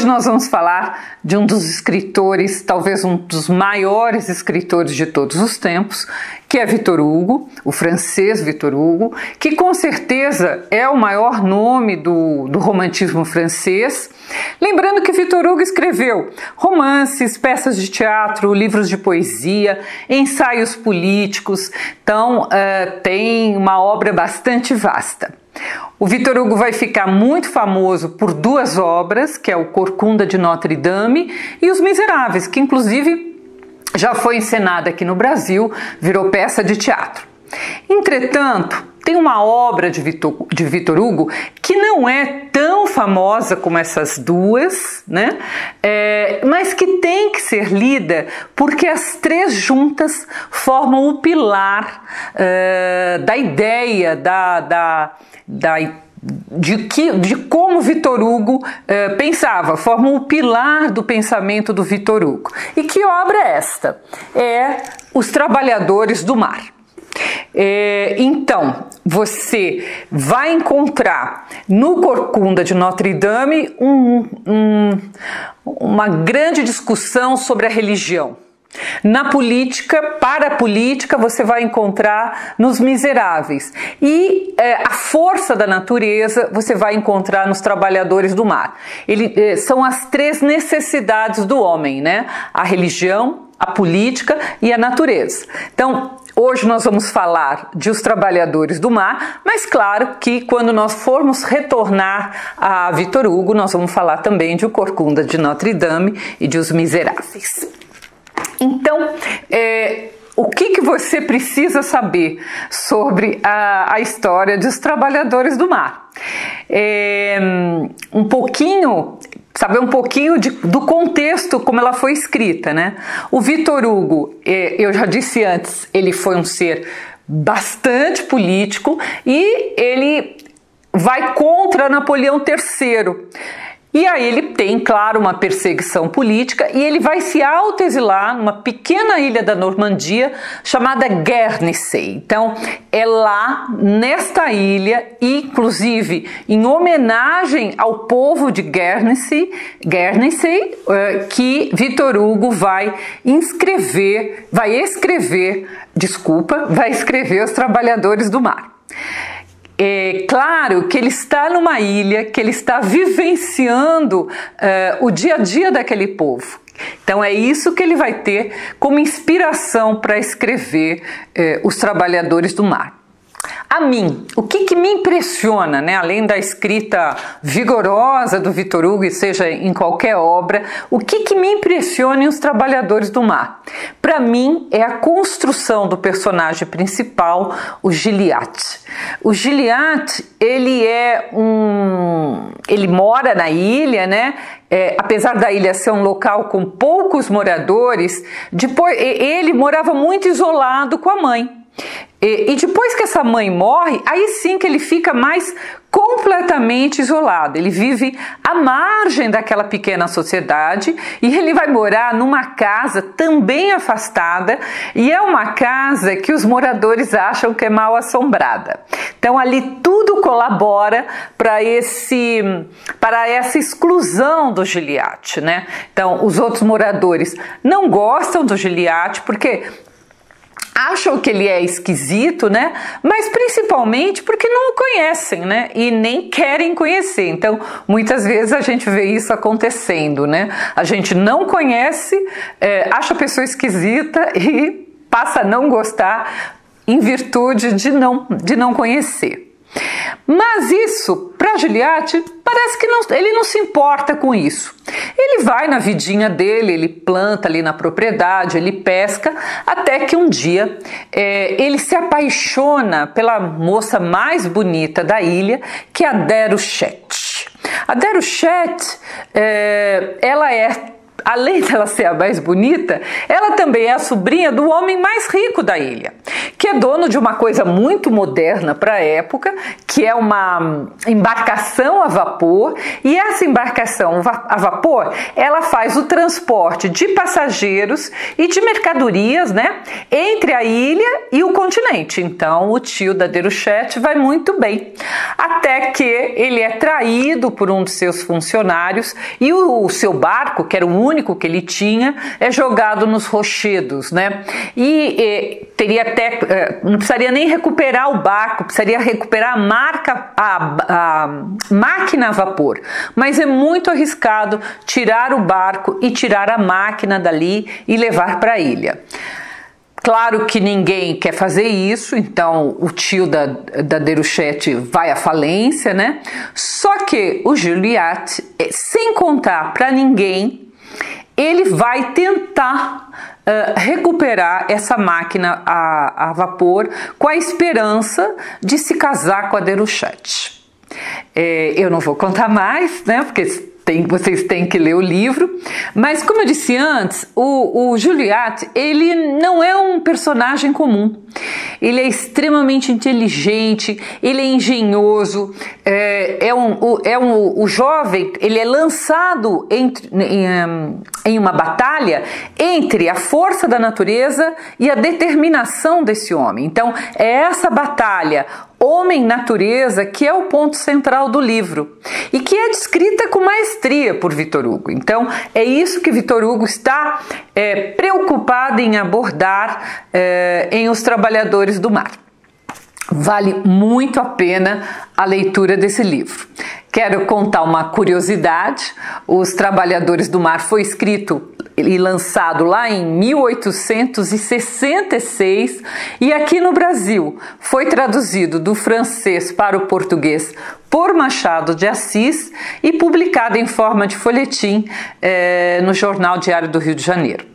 Hoje nós vamos falar de um dos escritores, talvez um dos maiores escritores de todos os tempos, que é Victor Hugo, o francês Victor Hugo, que com certeza é o maior nome do romantismo francês. Lembrando que Victor Hugo escreveu romances, peças de teatro, livros de poesia, ensaios políticos, então tem uma obra bastante vasta. O Victor Hugo vai ficar muito famoso por duas obras, que é o Corcunda de Notre Dame e Os Miseráveis, que inclusive já foi encenada aqui no Brasil, virou peça de teatro. Entretanto, tem uma obra de Victor Hugo que não é tão famosa como essas duas, né? Mas que tem que ser lida porque as três juntas formam o pilar da ideia, de como Victor Hugo pensava, formam o pilar do pensamento do Victor Hugo. E que obra é esta? É Os Trabalhadores do Mar. Então, você vai encontrar no Corcunda de Notre Dame uma grande discussão sobre a religião. Na política, para a política, você vai encontrar nos Miseráveis. E a força da natureza você vai encontrar nos Trabalhadores do Mar. São as três necessidades do homem, né? A religião, a política e a natureza. Então, hoje nós vamos falar de Os Trabalhadores do Mar, mas claro que quando nós formos retornar a Victor Hugo, nós vamos falar também de O Corcunda de Notre Dame e de Os Miseráveis. Então, o que você precisa saber sobre a história dos Trabalhadores do Mar? Saber um pouquinho do contexto como ela foi escrita, né? O Victor Hugo, eu já disse antes, ele foi um ser bastante político e ele vai contra Napoleão III. E aí ele tem, claro, uma perseguição política e ele vai se autoexilar numa pequena ilha da Normandia chamada Guernesey. Então, é lá, nesta ilha, inclusive em homenagem ao povo de Guernesey, que Victor Hugo vai escrever Os Trabalhadores do Mar. É claro que ele está numa ilha, que ele está vivenciando o dia a dia daquele povo. Então é isso que ele vai ter como inspiração para escrever Os Trabalhadores do Mar. A mim, o que me impressiona, né, além da escrita vigorosa do Victor Hugo, seja em qualquer obra, o que me impressiona em Os Trabalhadores do Mar? Para mim, é a construção do personagem principal, o Gilliatt. O Gilliatt, ele mora na ilha, né? Apesar da ilha ser um local com poucos moradores, ele morava muito isolado com a mãe. E depois que essa mãe morre, aí sim que ele fica mais completamente isolado. Ele vive à margem daquela pequena sociedade e ele vai morar numa casa também afastada, e é uma casa que os moradores acham que é mal assombrada. Então ali tudo colabora para essa exclusão do Gilliatt, né? Então os outros moradores não gostam do Gilliatt porque acham que ele é esquisito, né? Mas principalmente porque não o conhecem, né? E nem querem conhecer. Então, muitas vezes a gente vê isso acontecendo, né? A gente não conhece, acha a pessoa esquisita e passa a não gostar em virtude de não conhecer. Mas isso, para Gilliatt, parece que ele não se importa com isso. Ele vai na vidinha dele, ele planta ali na propriedade, ele pesca, até que um dia ele se apaixona pela moça mais bonita da ilha, que é a Déruchette. A Déruchette, além dela ser a mais bonita, ela também é a sobrinha do homem mais rico da ilha, que é dono de uma coisa muito moderna para a época, que é uma embarcação a vapor, e essa embarcação a vapor, ela faz o transporte de passageiros e de mercadorias, né, entre a ilha e o continente. Então o tio da Déruchette vai muito bem, até que ele é traído por um de seus funcionários e o seu barco, que era o único que ele tinha, é jogado nos rochedos, né? E teria até, não precisaria nem recuperar o barco, precisaria recuperar a máquina a vapor, mas é muito arriscado tirar o barco e tirar a máquina dali e levar para a ilha. Claro que ninguém quer fazer isso, então o tio da Déruchette vai à falência, né? Só que o Gilliatt, sem contar para ninguém, ele vai tentar recuperar essa máquina a vapor com a esperança de se casar com a Déruchette. Eu não vou contar mais, né? Porque vocês têm que ler o livro, mas como eu disse antes, o Gilliatt, ele não é um personagem comum, ele é extremamente inteligente, ele é engenhoso, o jovem, ele é lançado em uma batalha entre a força da natureza e a determinação desse homem. Então é essa batalha homem-natureza que é o ponto central do livro e que é descrita com maestria por Victor Hugo. Então é isso que Victor Hugo está preocupado em abordar em Os Trabalhadores do Mar. Vale muito a pena a leitura desse livro. Quero contar uma curiosidade: Os Trabalhadores do Mar foi escrito e lançado lá em 1866 e aqui no Brasil foi traduzido do francês para o português por Machado de Assis e publicado em forma de folhetim no Jornal Diário do Rio de Janeiro.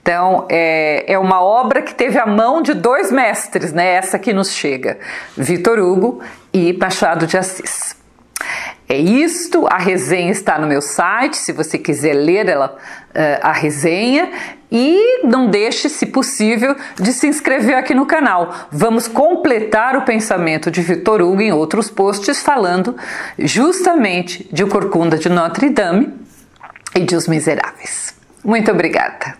Então é uma obra que teve a mão de dois mestres, né? Essa que nos chega, Victor Hugo e Machado de Assis. É isto, a resenha está no meu site, se você quiser ler a resenha, e não deixe, se possível, de se inscrever aqui no canal. Vamos completar o pensamento de Victor Hugo em outros posts falando justamente de O Corcunda de Notre Dame e de Os Miseráveis. Muito obrigada!